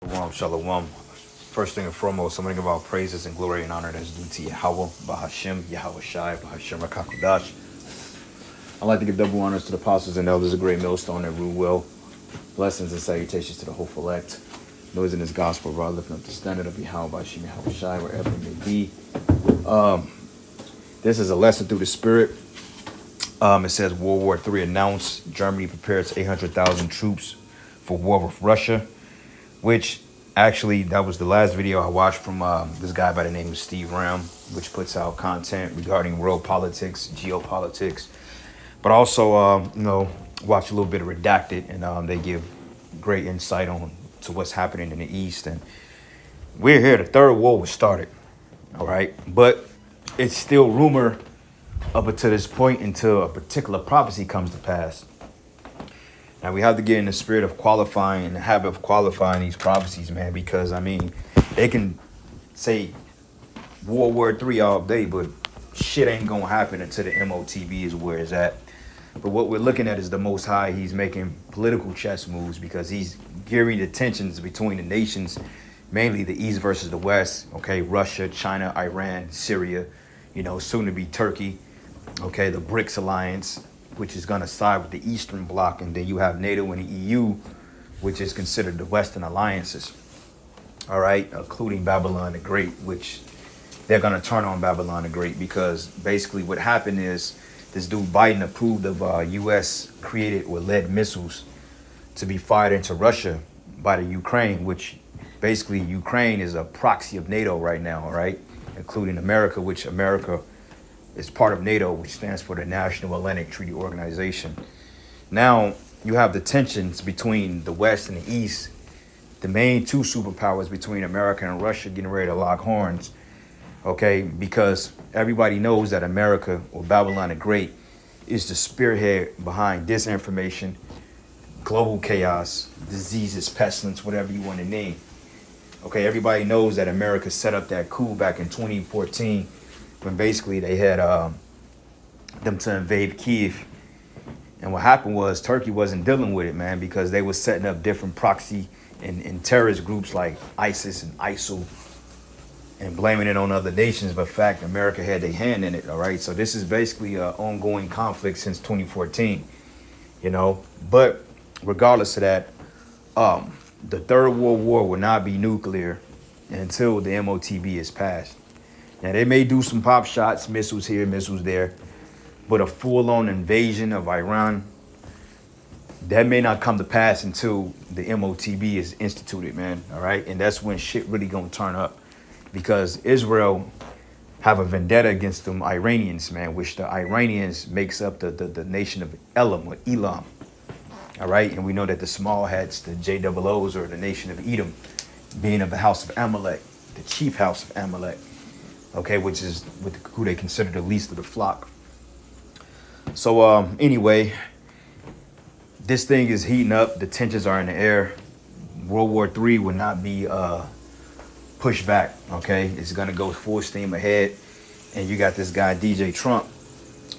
Shalom, shalom. First thing and foremost, I'm going to give all praises and glory and honor that's due to Yahweh, Bahashem, Yahweh Shai, Bahashem Rakakodash. I'd like to give double honors to the apostles and elders, a great millstone that rule well. Blessings and salutations to the hopeful elect. Noise in this gospel, brother, lifting up the standard of Yahweh, Bahashem, Yahweh Shai, wherever it may be. This is a lesson through the Spirit. It says World War III announced. Germany prepares 800,000 troops for war with Russia, which actually, that was the last video I watched from this guy by the name of Steve Ram, which puts out content regarding world politics, geopolitics, but also, watch a little bit of Redacted, and they give great insight on to what's happening in the East. And we're here. The third war was started, all right? But it's still rumor up until this point until a particular prophecy comes to pass. Now, we have to get in the spirit of qualifying, the habit of qualifying these prophecies, man, because, I mean, they can say World War III all day, but shit ain't going to happen until the MOTB is where it's at. But what we're looking at is the Most High. He's making political chess moves because he's gearing the tensions between the nations, mainly the East versus the West, okay, Russia, China, Iran, Syria, soon to be Turkey, okay, the BRICS alliance, which is going to side with the Eastern Bloc, and then you have NATO and the EU, which is considered the Western alliances, all right, including Babylon the Great, which they're going to turn on Babylon the Great because basically what happened is this dude Biden approved of U.S. created or led missiles to be fired into Russia by the Ukraine, which basically Ukraine is a proxy of NATO right now, all right, including America, which America is part of NATO, which stands for the National Atlantic Treaty Organization. Now, you have the tensions between the West and the East, the main two superpowers between America and Russia getting ready to lock horns, okay, because everybody knows that America, or Babylon the Great, is the spearhead behind disinformation, global chaos, diseases, pestilence, whatever you want to name. Okay, everybody knows that America set up that coup back in 2014 when basically they had them to invade Kiev. And what happened was Turkey wasn't dealing with it, man, because they were setting up different proxy and terrorist groups like ISIS and ISIL and blaming it on other nations. But in fact, America had their hand in it, all right? So this is basically an ongoing conflict since 2014, But regardless of that, the Third World War will not be nuclear until the MOTB is passed. Now, they may do some pop shots, missiles here, missiles there, but a full-on invasion of Iran, that may not come to pass until the MOTB is instituted, man, all right? And that's when shit really gonna turn up because Israel have a vendetta against them Iranians, man, which the Iranians makes up the nation of Elam or Elam, all right? And we know that the small hats, the JOOs, are the nation of Edom, being of the house of Amalek, the chief house of Amalek, okay, which is who they consider the least of the flock. So anyway, this thing is heating up. The tensions are in the air. World War III will not be pushed back, okay? It's going to go full steam ahead. And you got this guy, DJ Trump,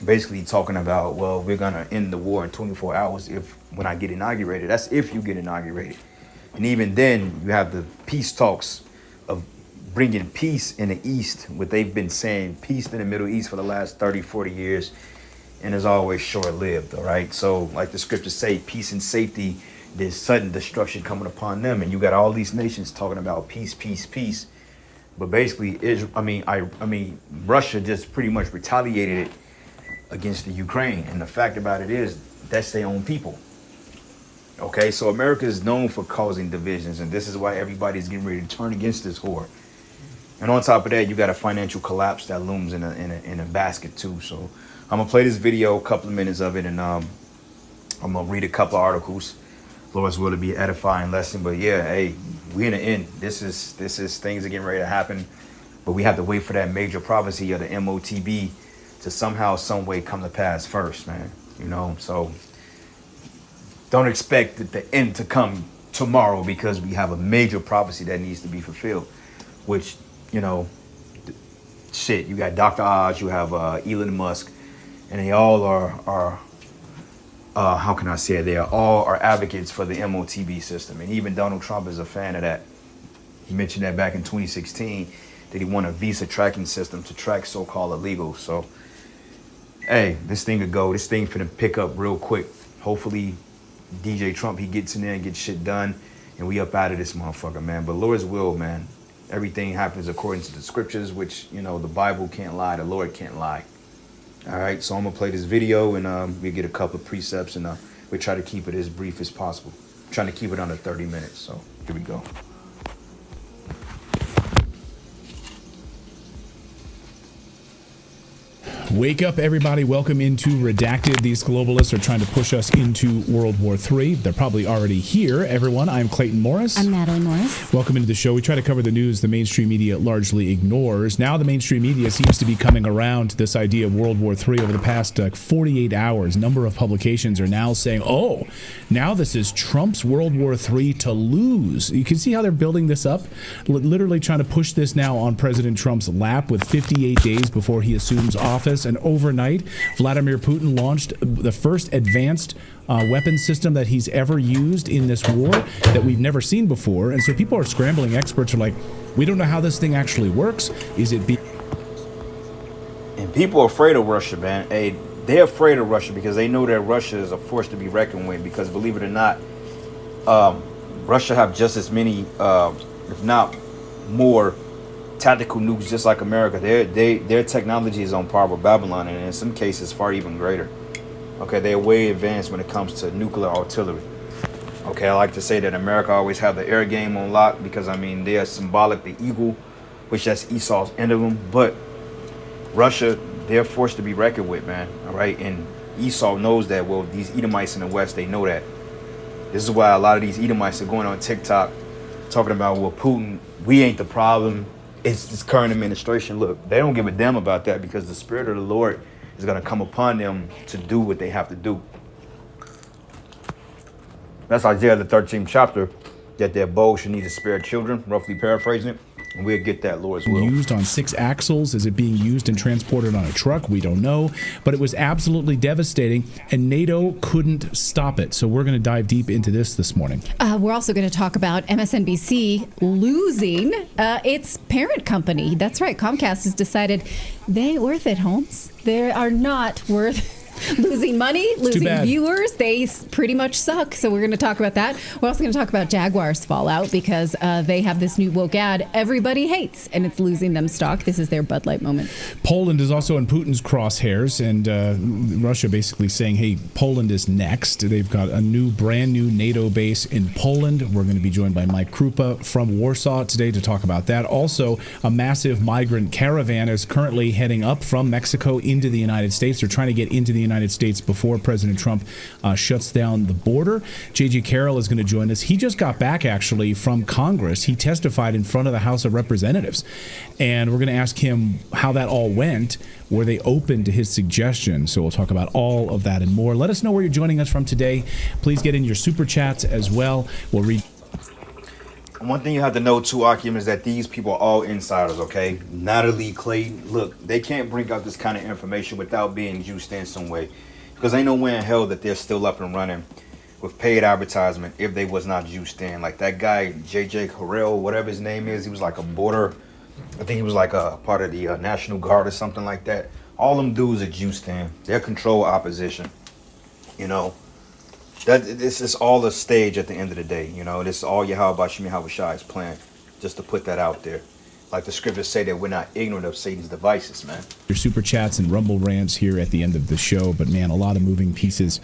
basically talking about, well, we're going to end the war in 24 hours when I get inaugurated. That's if you get inaugurated. And even then, you have the peace talks of bringing peace in the East, what they've been saying, peace in the Middle East for the last 30, 40 years, and is always short-lived, all right? So like the scriptures say, peace and safety, there's sudden destruction coming upon them, and you got all these nations talking about peace, peace, peace. But basically, Russia just pretty much retaliated it against the Ukraine, and the fact about it is, that's their own people. Okay, so America is known for causing divisions, and this is why everybody's getting ready to turn against this whore. And on top of that, you got a financial collapse that looms in a basket too. So I'm gonna play this video, a couple of minutes of it, and I'm gonna read a couple of articles. Lord's will to be an edifying lesson. But yeah, hey, we in the end. This is things are getting ready to happen, but we have to wait for that major prophecy of the MOTB to somehow, some way come to pass first, man. So don't expect the end to come tomorrow because we have a major prophecy that needs to be fulfilled, which, you got Dr. Oz, you have Elon Musk, and they all are how can I say it? They are all are advocates for the MOTB system. And even Donald Trump is a fan of that. He mentioned that back in 2016 that he wanted a visa tracking system to track so-called illegals. So, hey, this thing could go. This thing finna pick up real quick. Hopefully, DJ Trump, he gets in there and gets shit done, and we up out of this motherfucker, man. But Lord's will, man. Everything happens according to the scriptures, which, you know, the Bible can't lie. The Lord can't lie. All right, so I'm going to play this video, and we get a couple of precepts, and we try to keep it as brief as possible. I'm trying to keep it under 30 minutes, so here we go. Wake up, everybody. Welcome into Redacted. These globalists are trying to push us into World War III. They're probably already here. Everyone, I'm Clayton Morris. I'm Natalie Morris. Welcome into the show. We try to cover the news the mainstream media largely ignores. Now the mainstream media seems to be coming around to this idea of World War III over the past 48 hours. A number of publications are now saying, oh, now this is Trump's World War III to lose. You can see how they're building this up, literally trying to push this now on President Trump's lap with 58 days before he assumes office. And overnight, Vladimir Putin launched the first advanced weapon system that he's ever used in this war that we've never seen before. And so people are scrambling. Experts are like, we don't know how this thing actually works. Is it And people are afraid of Russia, man. Hey, they're afraid of Russia because they know that Russia is a force to be reckoned with. Because believe it or not, Russia have just as many, if not more, tactical nukes just like America. Their technology is on par with Babylon, and in some cases far even greater. Okay, they're way advanced when it comes to nuclear artillery. Okay, I like to say that America always have the air game on lock because, I mean, they are symbolic, the eagle, which that's Esau's emblem. But Russia, they're forced to be reckoned with, man. All right, and Esau knows that. Well, these Edomites in the West, they know that. This is why a lot of these Edomites are going on TikTok talking about, well, Putin, we ain't the problem. It's this current administration. Look, they don't give a damn about that because the Spirit of the Lord is going to come upon them to do what they have to do. That's Isaiah the 13th chapter, that their bow should need to spare children, roughly paraphrasing it. And we'll get that, Lord's will. Used on 6 axles? Is it being used and transported on a truck? We don't know. But it was absolutely devastating, and NATO couldn't stop it. So we're going to dive deep into this morning. We're also going to talk about MSNBC losing its parent company. That's right. Comcast has decided they ain't worth it, Holmes. They are not worth losing money, losing viewers. They pretty much suck. So we're going to talk about that. We're also going to talk about Jaguar's fallout because they have this new woke ad everybody hates, and it's losing them stock. This is their Bud Light moment. Poland is also in Putin's crosshairs, and Russia basically saying, hey, Poland is next. They've got a brand new NATO base in Poland. We're going to be joined by Mike Krupa from Warsaw today to talk about that. Also, a massive migrant caravan is currently heading up from Mexico into the United States. They're trying to get into the United States before President Trump shuts down the border. J.G. Carroll is going to join us. He just got back, actually, from Congress. He testified in front of the House of Representatives. And we're going to ask him how that all went. Were they open to his suggestions? So we'll talk about all of that and more. Let us know where you're joining us from today. Please get in your super chats as well. We'll read. One thing you have to know, too, Akim, is that these people are all insiders, okay? Natalie, Clayton, look, they can't bring out this kind of information without being juiced in some way. Because ain't no way in hell that they're still up and running with paid advertisement if they was not juiced in. Like that guy, J.J. Harrell, whatever his name is, he was like a border, I think he was like a part of the National Guard or something like that. All them dudes are juiced in. They're control opposition, you know. This is all a stage at the end of the day, you know. This is all Yahweh Shemi Havashai's plan, just to put that out there. Like the scriptures say that we're not ignorant of Satan's devices, man. Your super chats and rumble rants here at the end of the show. But, man, a lot of moving pieces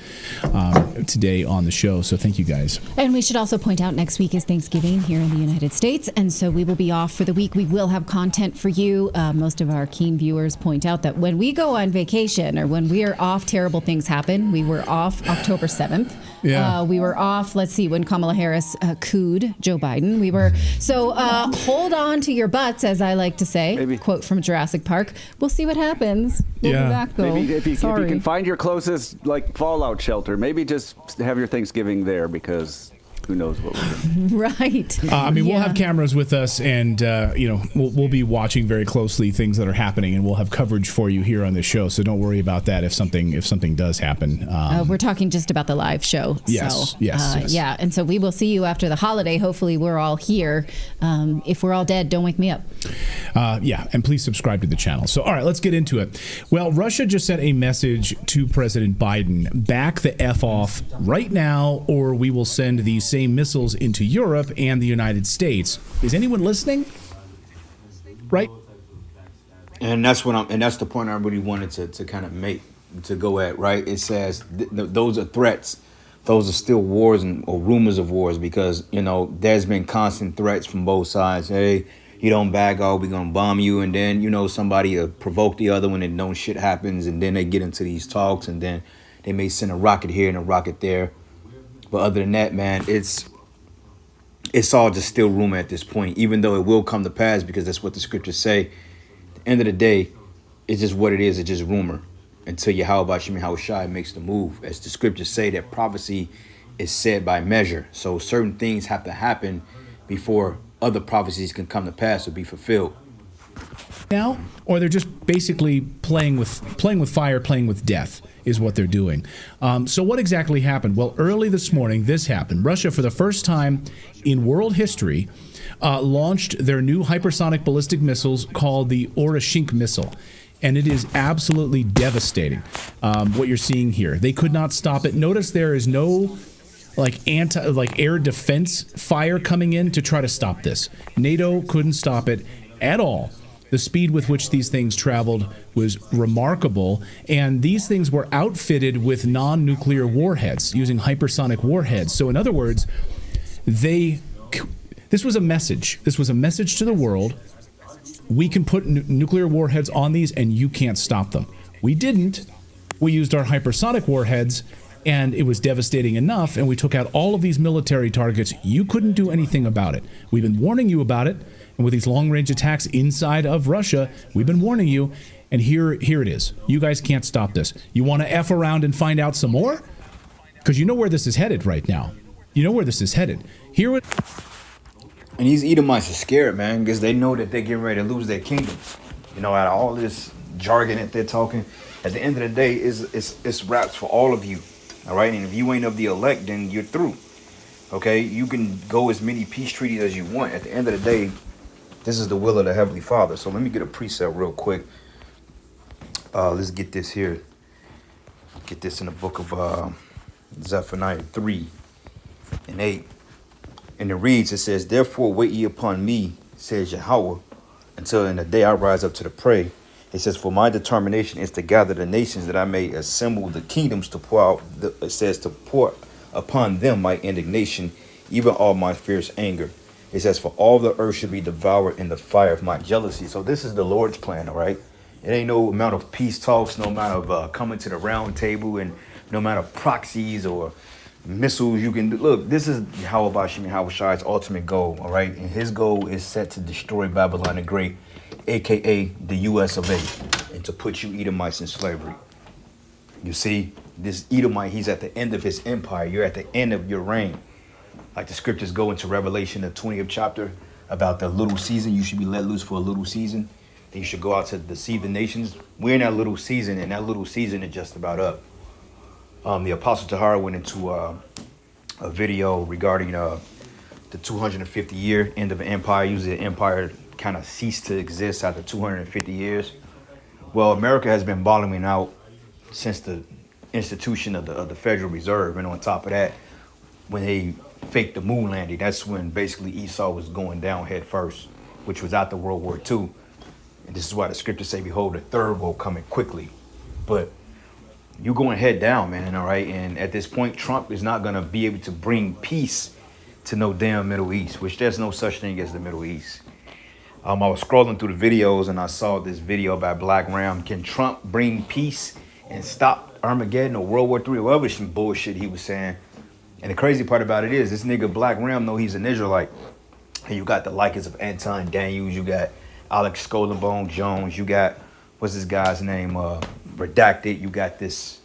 today on the show. So thank you, guys. And we should also point out next week is Thanksgiving here in the United States. And so we will be off for the week. We will have content for you. Most of our keen viewers point out that when we go on vacation or when we are off, terrible things happen. We were off October 7th. Yeah. We were off, let's see, when Kamala Harris cooed Joe Biden. We were, so hold on to your butts, as I like to say. Maybe. Quote from Jurassic Park. We'll see what happens. We'll be back, though. Maybe if you can find your closest, like, fallout shelter, maybe just have your Thanksgiving there because who knows what we're doing. Right. I mean, we'll have cameras with us, and we'll be watching very closely things that are happening, and we'll have coverage for you here on the show. So don't worry about that if something does happen. We're talking just about the live show. Yes, so, yes. Yeah, and so we will see you after the holiday. Hopefully, we're all here. If we're all dead, don't wake me up. And please subscribe to the channel. So, all right, let's get into it. Well, Russia just sent a message to President Biden: back the F off right now, or we will send these same missiles into Europe and the United States. Is anyone listening? Right? And that's that's the point I really wanted to kind of make, to go at, right? It says those are threats. Those are still wars or rumors of wars, because, there's been constant threats from both sides. Hey, you don't back off, we're going to bomb you. And then, somebody provoke the other one, and no shit happens. And then they get into these talks, and then they may send a rocket here and a rocket there. But other than that, man, it's all just still rumor at this point, even though it will come to pass, because that's what the scriptures say. At the end of the day, it's just what it is. It's just rumor until Yahweh Shai makes the move. As the scriptures say, that prophecy is said by measure. So certain things have to happen before other prophecies can come to pass or be fulfilled. Now, or they're just basically playing with fire, playing with death is what they're doing. So what exactly happened? Well, early this morning, this happened. Russia, for the first time in world history, launched their new hypersonic ballistic missiles called the Orashink missile. And it is absolutely devastating, what you're seeing here. They could not stop it. Notice there is no air defense fire coming in to try to stop this. NATO couldn't stop it at all. The speed with which these things traveled was remarkable, and these things were outfitted with non-nuclear warheads, using hypersonic warheads. So in other words, this was a message. This was a message to the world. We can put nuclear warheads on these, and you can't stop them. We didn't. We used our hypersonic warheads, and it was devastating enough, and we took out all of these military targets. You couldn't do anything about it. We've been warning you about it. And with these long-range attacks inside of Russia, we've been warning you, and here it is. You guys can't stop this. You want to F around and find out some more? Because you know where this is headed right now. You know where this is headed. And these Edomites are scared, man, because they know that they're getting ready to lose their kingdom. Out of all this jargon that they're talking, at the end of the day, it's wraps for all of you. All right? And if you ain't of the elect, then you're through. Okay? You can go as many peace treaties as you want. At the end of the day, this is the will of the Heavenly Father. So let me get a precept real quick. Let's get this here. Get this in the book of Zephaniah 3 and 8. And it reads, it says, "Therefore wait ye upon me, says Yahweh, until in the day I rise up to the prey." It says, "For my determination is to gather the nations, that I may assemble the kingdoms, to pour out, it says, to pour upon them my indignation, even all my fierce anger. It says, for all the earth should be devoured in the fire of my jealousy." So this is the Lord's plan, all right? It ain't no amount of peace talks, no amount of coming to the round table, and no amount of proxies or missiles you can do. Look, this is Yahweh Shai's ultimate goal, all right? And his goal is set to destroy Babylon the Great, a.k.a. the U.S. of A., and to put you Edomites in slavery. You see, this Edomite, he's at the end of his empire. You're at the end of your reign. Like the scriptures go into Revelation, the 20th chapter, about the little season. You should be let loose for a little season. Then you should go out to deceive the nations. We're in that little season, and that little season is just about up. The Apostle Tahara went into a video regarding the 250-year end of an empire. Usually the empire kind of ceased to exist after 250 years. Well, America has been bottoming out since the institution of the Federal Reserve. And on top of that, when they faked the moon landing, that's when basically Esau was going down head first, which was after World War II. And this is why the scriptures say, behold, the third will coming quickly. But you're going head down, man, all right? And at this point, Trump is not going to be able to bring peace to no damn Middle East, which there's no such thing as the Middle East. I was scrolling through the videos, and I saw this video by Black Ram. Can Trump bring peace and stop Armageddon or World War III or whatever some bullshit he was saying? And the crazy part about it is, this nigga Black Ram know he's an Israelite. And you got the likers of Anton Daniels, you got Alex Scolenbone Jones, you got, what's this guy's name, Redacted, you got this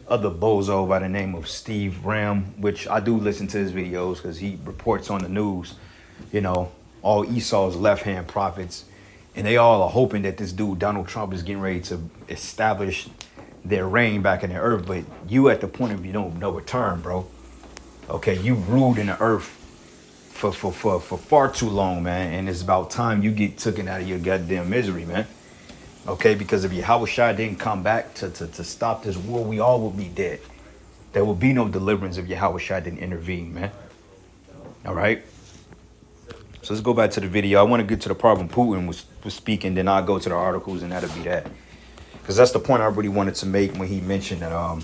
other bozo by the name of Steve Ram, which I do listen to his videos because he reports on the news, you know, all Esau's left-hand prophets. And they all are hoping that this dude, Donald Trump, is getting ready to establish their reign back in the earth. But you at the point of you don't no return, bro. Okay, you ruled in the earth for far too long, man. And it's about time you get taken out of your goddamn misery, man. Okay, because if Yahushua didn't come back to stop this war, we all would be dead. There will be no deliverance if Yahushua didn't intervene, man. All right? So let's go back to the video. I want to get to the part when Putin was speaking, then I'll go to the articles, and that'll be that. Because that's the point I really wanted to make when he mentioned that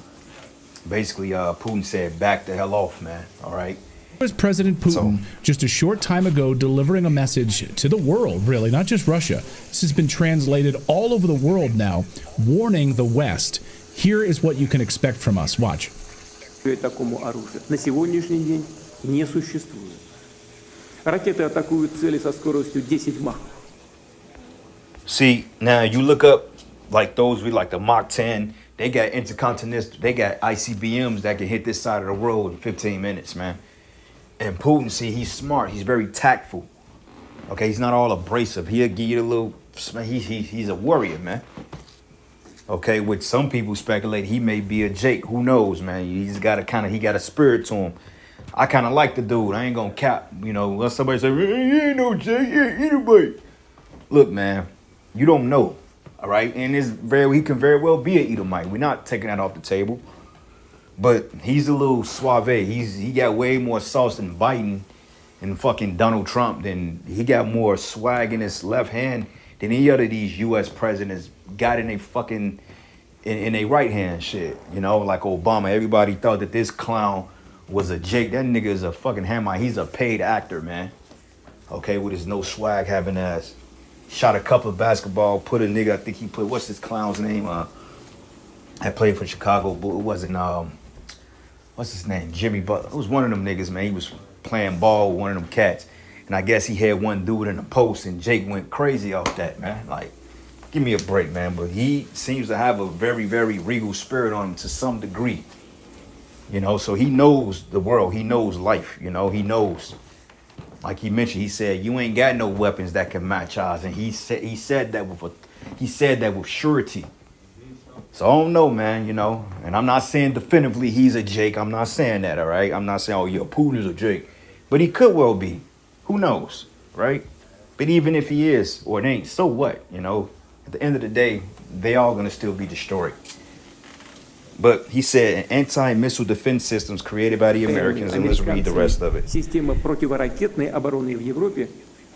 basically Putin said, back the hell off, man. All right? Was President Putin just a short time ago delivering a message to the world, really, not just Russia. This has been translated all over the world now, warning the West. Here is what you can expect from us. Watch. Такому оружию на сегодняшний день не существует. Ракеты атакуют цели со скоростью 10 Мах. See, now you look up like those with like the Mach 10, they got intercontinental, they got ICBMs that can hit this side of the world in 15 minutes, man. And Putin, see, he's smart. He's very tactful. Okay, he's not all abrasive. He'll give you a little, he's a warrior, man. Okay, which some people speculate he may be a Jake. Who knows, man? He's got a he got a spirit to him. I kind of like the dude. I ain't gonna cap, you know, unless somebody say, he ain't no Jake, he ain't anybody. Look, man, you don't know, all right? And he can very well be an Edomite. We're not taking that off the table. But he's a little suave. He got way more sauce than Biden and fucking Donald Trump. Than he got more swag in his left hand than any other of these U.S. presidents got in a fucking in a right hand shit. You know, like Obama. Everybody thought that this clown was a Jake. That nigga is a fucking hammer. He's a paid actor, man. Okay, with his no swag having ass. Shot a couple of basketball. Put a nigga. I think he put what's this clown's name? I played for Chicago. But it wasn't what's his name? Jimmy Butler. It was one of them niggas, man. He was playing ball with one of them cats. And I guess he had one dude in the post, and Jake went crazy off that, man. Like, give me a break, man. But he seems to have a very, very regal spirit on him to some degree. You know, so he knows the world. He knows life, you know. He knows. Like he mentioned, he said, you ain't got no weapons that can match ours. And he said that with surety. So I don't know, man, you know, and I'm not saying definitively he's a Jake. I'm not saying that, all right? I'm not saying, oh, yeah, Putin is a Jake. But he could well be. Who knows, right? But even if he is or it ain't, so what, you know? At the end of the day, they all going to still be destroyed. But he said anti-missile defense systems created by the Americans, and let's read the rest of it. Система противоракетной обороны в Европе,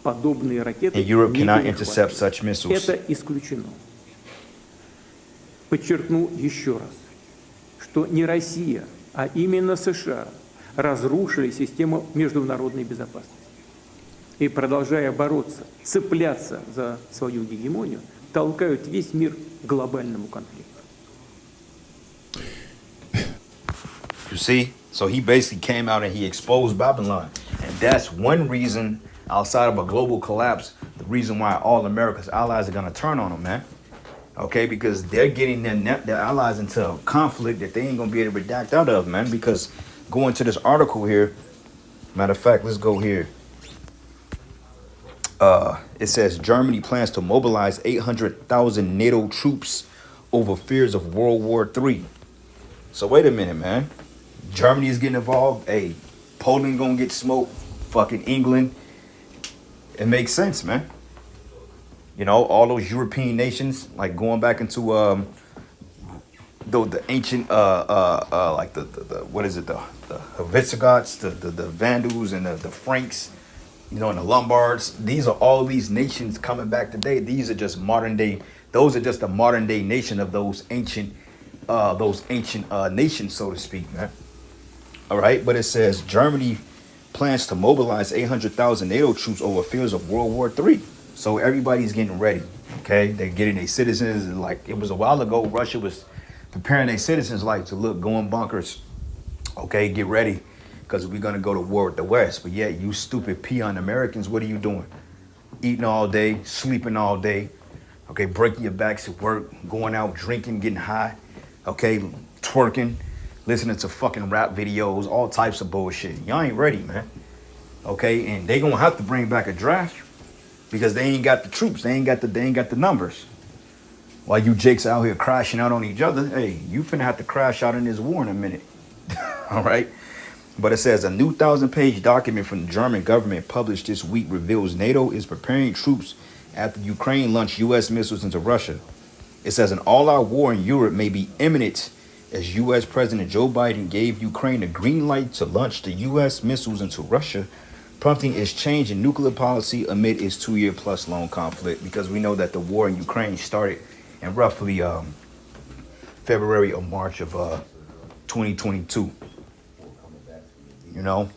подобные ракеты And Europe не cannot перехватывают. intercept such missiles. Это исключено. Подчеркну еще раз, что не Россия, а именно США разрушили систему международной безопасности. И, продолжая бороться, цепляться за свою гегемонию, толкают весь мир к глобальному конфликту. You see? So he basically came out and he exposed Babylon. And that's one reason, outside of a global collapse, the reason why all America's allies are going to turn on him, man. Okay, because they're getting their allies into a conflict that they ain't going to be able to redact out of, man. Because going to this article here, matter of fact, let's go here. It says Germany plans to mobilize 800,000 NATO troops over fears of World War III. So wait a minute, man. Germany is getting involved. Hey, Poland gonna get smoked. Fucking England. It makes sense, man. You know, all those European nations, like going back into the ancient like the what is it, the Visigoths, the Vandals, and the Franks, you know, and the Lombards. These are all these nations coming back today. These are just modern day. Those are just the modern day nation of those ancient nations, so to speak, man. All right, but it says Germany plans to mobilize 800,000 NATO troops over fears of World War III. So everybody's getting ready. Okay, they're getting their citizens. And like it was a while ago, Russia was preparing their citizens like to look, go in bunkers. Okay, get ready, because we're gonna go to war with the West. But yeah, you stupid peon Americans, what are you doing? Eating all day, sleeping all day. Okay, breaking your backs at work, going out drinking, getting high. Okay, twerking, listening to fucking rap videos, all types of bullshit. Y'all ain't ready, man. Okay, and they gonna have to bring back a draft because they ain't got the troops, they ain't got the numbers. While you jakes out here crashing out on each other, hey, you finna have to crash out in this war in a minute. All right. But it says a new 1,000-page document from the German government published this week reveals NATO is preparing troops after Ukraine launched U.S. missiles into Russia. It says an all-out war in Europe may be imminent as U.S. President Joe Biden gave Ukraine a green light to launch the U.S. missiles into Russia, prompting its change in nuclear policy amid its 2-year-plus long conflict. Because we know that the war in Ukraine started in roughly February or March of 2022. You know?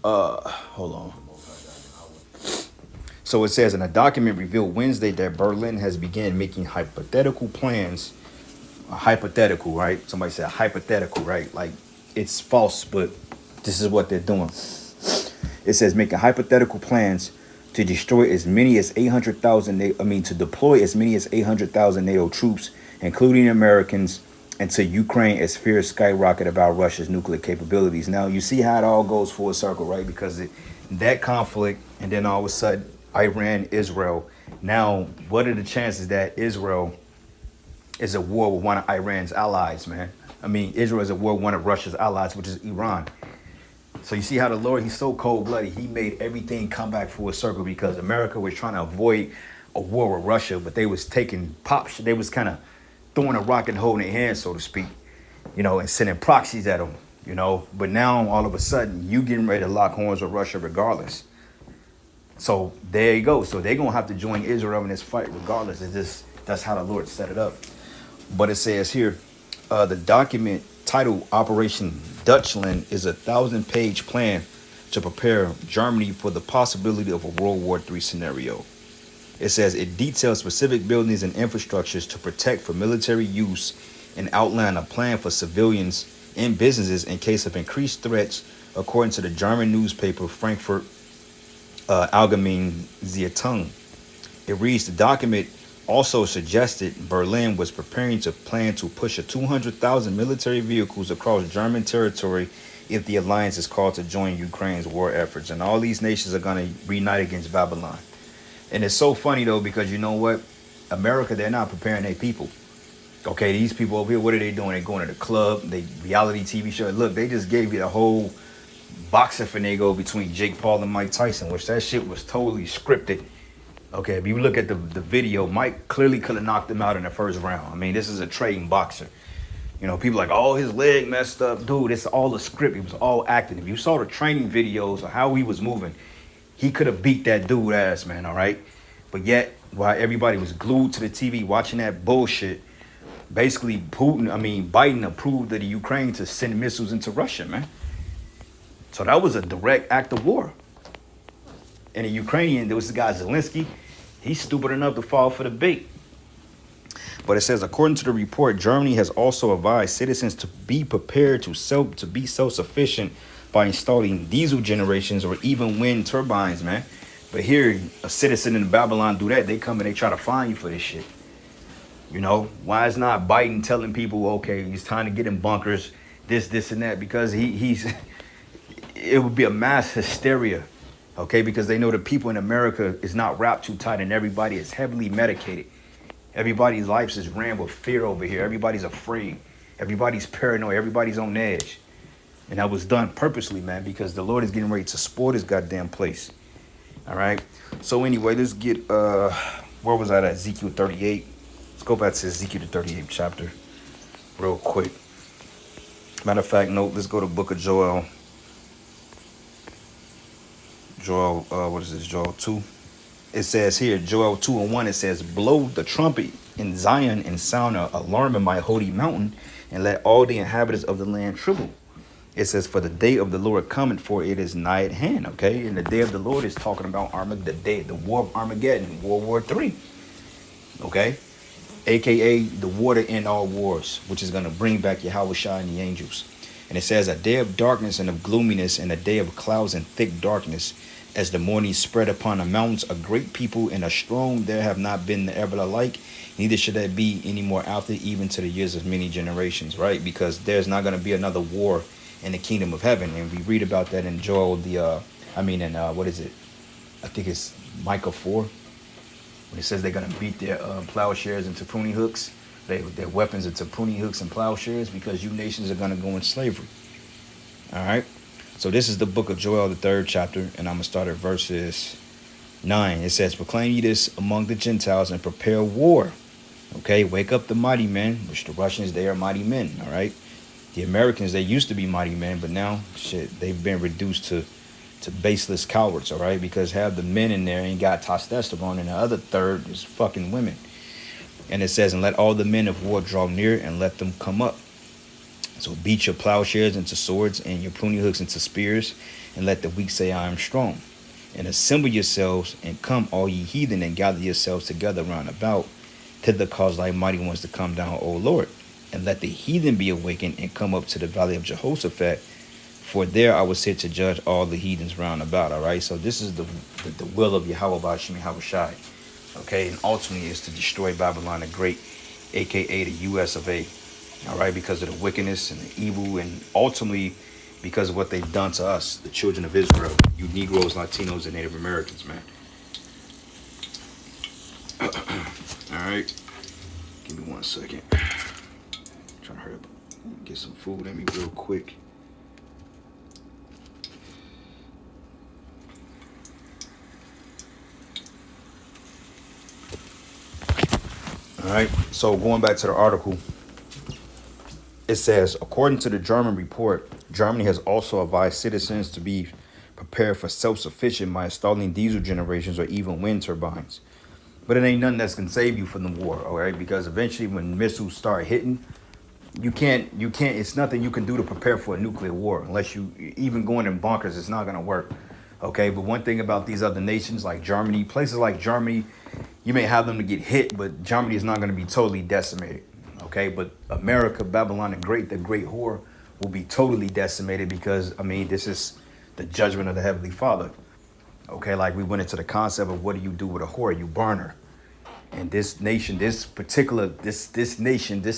Hold on. So it says in a document revealed Wednesday that Berlin has begun making hypothetical plans. Hypothetical, right? Somebody said hypothetical, right? Like it's false, but this is what they're doing. It says making hypothetical plans to destroy as many as 800,000, to deploy as many as 800,000 NATO troops, including Americans, into Ukraine as fears skyrocket about Russia's nuclear capabilities. Now, you see how it all goes full circle, right? Because that conflict, and then all of a sudden, Iran, Israel. Now, what are the chances that Israel is at war with one of Iran's allies, man? I mean, Israel is at war with one of Russia's allies, which is Iran. So you see how the Lord, he's so cold-blooded. He made everything come back full circle because America was trying to avoid a war with Russia, but they was taking they was kind of throwing a rock and holding their hand, so to speak, and sending proxies at them, But now, all of a sudden, you getting ready to lock horns with Russia regardless. So there you go. So they're going to have to join Israel in this fight regardless. That's how the Lord set it up. But it says here, the document titled Operation Dutchland is a 1,000-page plan to prepare Germany for the possibility of a World War III scenario. It says it details specific buildings and infrastructures to protect for military use and outline a plan for civilians and businesses in case of increased threats, according to the German newspaper Frankfurt Allgemeine Zeitung. It reads, the document also suggested Berlin was preparing to plan to push a 200,000 military vehicles across German territory if the alliance is called to join Ukraine's war efforts. And all these nations are going to unite against Babylon. And it's so funny, though, because you know what? America, they're not preparing their people. Okay, these people over here, what are they doing? They're going to the club, they reality TV show. Look, they just gave you the whole boxing finagle between Jake Paul and Mike Tyson, which that shit was totally scripted. Okay, if you look at the video, Mike clearly could have knocked him out in the first round. I mean, this is a trained boxer. People like, oh, his leg messed up. Dude, it's all a script. It was all acting. If you saw the training videos of how he was moving, he could have beat that dude ass, man, all right? But yet, while everybody was glued to the TV watching that bullshit, basically Biden approved of the Ukraine to send missiles into Russia, man. So that was a direct act of war. And the Ukrainian, there was this guy Zelensky. He's stupid enough to fall for the bait. But it says, according to the report, Germany has also advised citizens to be prepared to be self-sufficient by installing diesel generations or even wind turbines, man. But here, a citizen in Babylon do that. They come and they try to fine you for this shit. Why is not Biden telling people, okay, it's time to get in bunkers, this, and that? Because it would be a mass hysteria. Okay, because they know the people in America is not wrapped too tight and everybody is heavily medicated. Everybody's lives is ran with fear over here. Everybody's afraid. Everybody's paranoid. Everybody's on edge. And that was done purposely, man, because the Lord is getting ready to spoil this goddamn place. All right. So anyway, let's get, where was I at? Ezekiel 38. Let's go back to Ezekiel the 38th chapter real quick. Matter of fact, no, let's go to book of Joel. What is this? Joel 2. It says here, Joel 2:1, it says, blow the trumpet in Zion and sound an alarm in my holy mountain, and let all the inhabitants of the land tremble. It says, for the day of the Lord cometh, for it is nigh at hand. Okay, and the day of the Lord is talking about the war of Armageddon, World War III. Okay, aka the war to end all wars, which is going to bring back Yahushua and the angels. And it says, a day of darkness and of gloominess, and a day of clouds and thick darkness, as the morning spread upon the mountains. A great people and a strong, there have not been ever the like, neither should there be any more after, even to the years of many generations, right? Because there's not going to be another war in the kingdom of heaven. And we read about that in Joel, what is it? I think it's Micah 4, when it says they're going to beat their plowshares into pruning hooks, their weapons into pruning hooks and plowshares, because you nations are going to go in slavery. All right. So this is the book of Joel, the 3rd chapter, and I'm going to start at verses 9. It says, proclaim ye this among the Gentiles and prepare war. Okay, wake up the mighty men, which the Russians, they are mighty men. All right. The Americans, they used to be mighty men, but now, shit, they've been reduced to baseless cowards. All right, because half the men in there ain't got testosterone, and the other third is fucking women. And it says, and let all the men of war draw near, and let them come up. So beat your plowshares into swords and your pruning hooks into spears, and let the weak say, I am strong. And assemble yourselves, and come, all ye heathen, and gather yourselves together round about, thither cause thy mighty ones to come down, O Lord. And let the heathen be awakened, and come up to the valley of Jehoshaphat, for there I will sit to judge all the heathens round about. All right, so this is the will of Yahweh Bashim Yahushai. Okay, and ultimately is to destroy Babylon the Great, aka the US of A. All right, because of the wickedness and the evil, and ultimately because of what they've done to us, the children of Israel, you Negroes, Latinos, and Native Americans, man. All right, give me 1 second. I'm trying to hurry up, get some food in me real quick. All right, so going back to the article, it says, according to the German report, Germany has also advised citizens to be prepared for self-sufficient by installing diesel generations or even wind turbines. But it ain't nothing that's gonna save you from the war, all right? Because eventually when missiles start hitting, you can't, it's nothing you can do to prepare for a nuclear war unless you, even going in bunkers, it's not gonna work, okay? But one thing about these other nations like Germany, places like Germany, you may have them to get hit, but Germany is not gonna be totally decimated. Okay, but America, Babylon the Great whore, will be totally decimated because, I mean, this is the judgment of the Heavenly Father. Okay, like we went into the concept of what do you do with a whore? You burn her. And this nation, this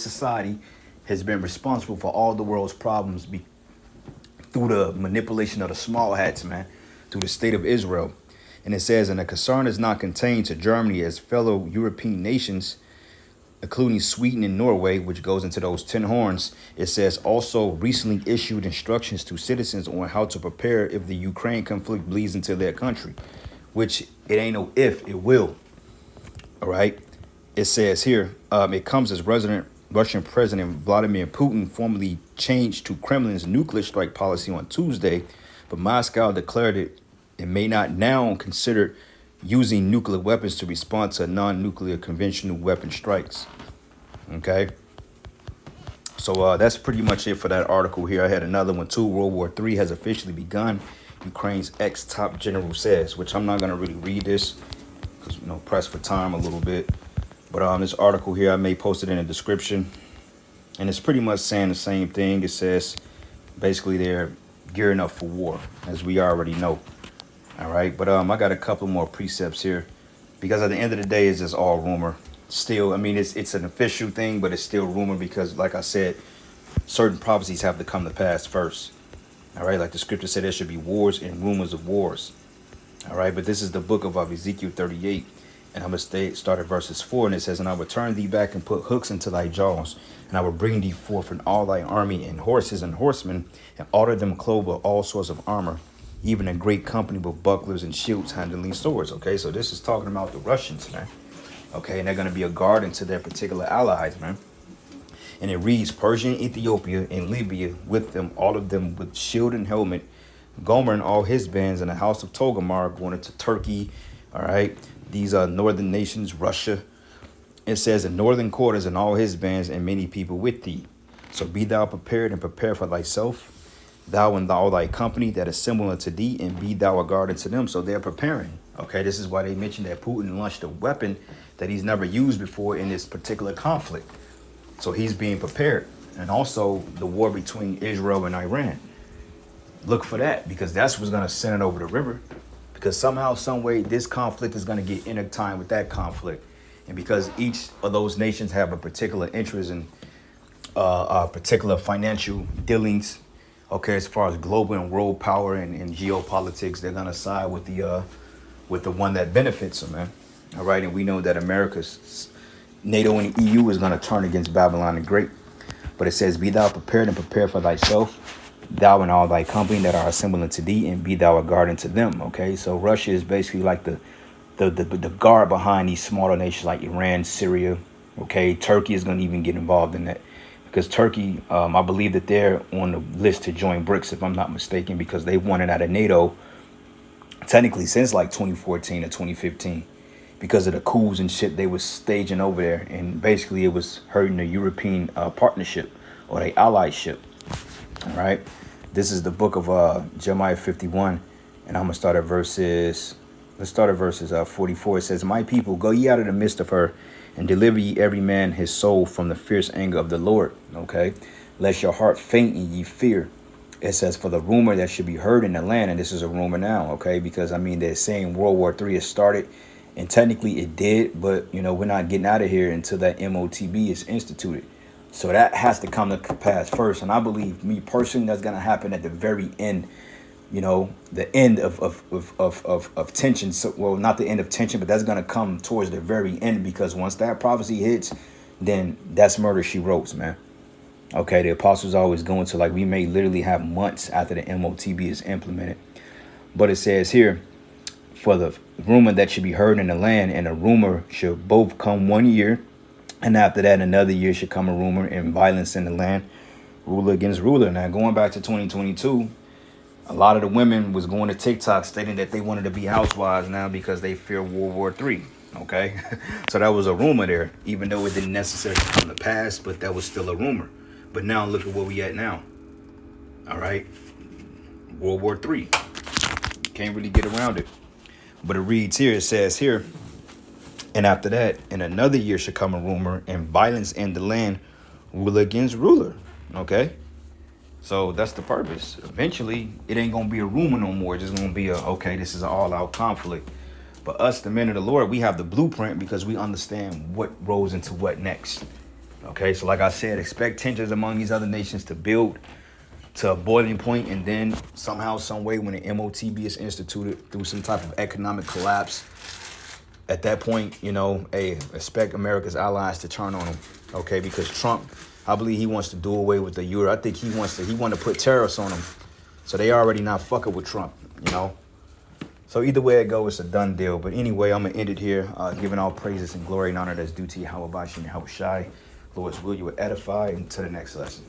society has been responsible for all the world's problems through the manipulation of the small hats, man, through the state of Israel. And it says, and the concern is not contained to Germany as fellow European nations, including Sweden and Norway, which goes into those 10 horns. It says also recently issued instructions to citizens on how to prepare if the Ukraine conflict bleeds into their country, which it ain't no if, it will. All right. It says here, it comes as Russian President Vladimir Putin formally changed to Kremlin's nuclear strike policy on Tuesday, but Moscow declared it may not now consider using nuclear weapons to respond to non-nuclear conventional weapon strikes. Okay. So that's pretty much it for that article here. I had another one too. World War III has officially begun, Ukraine's ex-top general says, which I'm not going to really read this because, you know, pressed for time a little bit. But this article here, I may post it in the description. And it's pretty much saying the same thing. It says basically they're gearing up for war, as we already know. All right, but I got a couple more precepts here because at the end of the day, it's just all rumor. Still, I mean, it's an official thing, but it's still rumor because, like I said, certain prophecies have to come to pass first. All right, like the scripture said, there should be wars and rumors of wars. All right, but this is the book of Ezekiel 38, and I'm going to start at verses 4, and it says, and I will turn thee back and put hooks into thy jaws, and I will bring thee forth in all thy army and horses and horsemen, and order them clothed with all sorts of armor, even a great company with bucklers and shields handling swords. Okay, so this is talking about the Russians, man. Okay, and they're going to be a guard into their particular allies, man. And it reads, Persia and Ethiopia and Libya with them, all of them with shield and helmet, Gomer and all his bands, and the house of Togarmah going into Turkey. All right, these are northern nations, Russia. It says, in northern quarters and all his bands and many people with thee. So be thou prepared and prepare for thyself, thou and all thy company that assemble unto thee, and be thou a guard unto them. So they're preparing. Okay, this is why they mentioned that Putin launched a weapon that he's never used before in this particular conflict. So he's being prepared. and also the war between Israel and Iran. Look for that, because that's what's going to send it over the river. Because somehow, some way, this conflict is going to get intertwined with that conflict. And because each of those nations have a particular interest in particular financial dealings, okay, as far as global and world power and geopolitics, they're going to side with the one that benefits them, man. All right, and we know that America's NATO and EU is going to turn against Babylon the Great. But it says, be thou prepared and prepare for thyself, thou and all thy company that are assembled unto thee, and be thou a guard unto them. Okay, so Russia is basically like the guard behind these smaller nations like Iran, Syria. Okay, Turkey is going to even get involved in that, because Turkey, I believe that they're on the list to join BRICS, if I'm not mistaken, because they wanted out of NATO technically since like 2014 or 2015, because of the coups and shit they was staging over there, and basically it was hurting the European partnership or the allyship. All right, this is the book of Jeremiah 51, and I'm gonna start at verses. Let's start at verses 44. It says, "My people, go ye out of the midst of her, and deliver ye every man his soul from the fierce anger of the Lord." Okay, lest your heart faint and ye fear. It says, for the rumor that should be heard in the land, and this is a rumor now, okay, because I mean they're saying World War III has started, and technically it did, but you know we're not getting out of here until that MOTB is instituted. So that has to come to pass first, and I believe, me personally, that's gonna happen at the very end. You know, the end of tension. So, well, not the end of tension, but that's gonna come towards the very end, because once that prophecy hits, then that's murder she wrote, man. Okay, the apostles always go into, like, we may literally have months after the MOTB is implemented. But it says here, for the rumor that should be heard in the land, and a rumor should both come 1 year, and after that another year should come a rumor, and violence in the land, ruler against ruler. Now, going back to 2022, a lot of the women was going to TikTok stating that they wanted to be housewives now because they fear World War III. Okay, so that was a rumor there, even though it didn't necessarily come to pass, but that was still a rumor. But now look at where we at now. All right, World War III. Can't really get around it. But it reads here, it says here, and after that, in another year should come a rumor, and violence in the land, ruler against ruler. Okay, so that's the purpose. Eventually, it ain't gonna be a rumor no more. It's just gonna be okay, this is an all-out conflict. But us, the men of the Lord, we have the blueprint, because we understand what rolls into what next. Okay, so like I said, expect tensions among these other nations to build to a boiling point, and then somehow, some way, when the MOTB is instituted through some type of economic collapse, at that point, you know, hey, expect America's allies to turn on them. Okay, because Trump, I believe he wants to do away with the euro. I think he want to put tariffs on them, so they already not fucking with Trump, you know. So either way it goes, it's a done deal. But anyway, I'm gonna end it here, giving all praises and glory and honor that's due to Yahweh Bashi and Yahweh Shai. Lord's will, you will edify. Until the next lesson.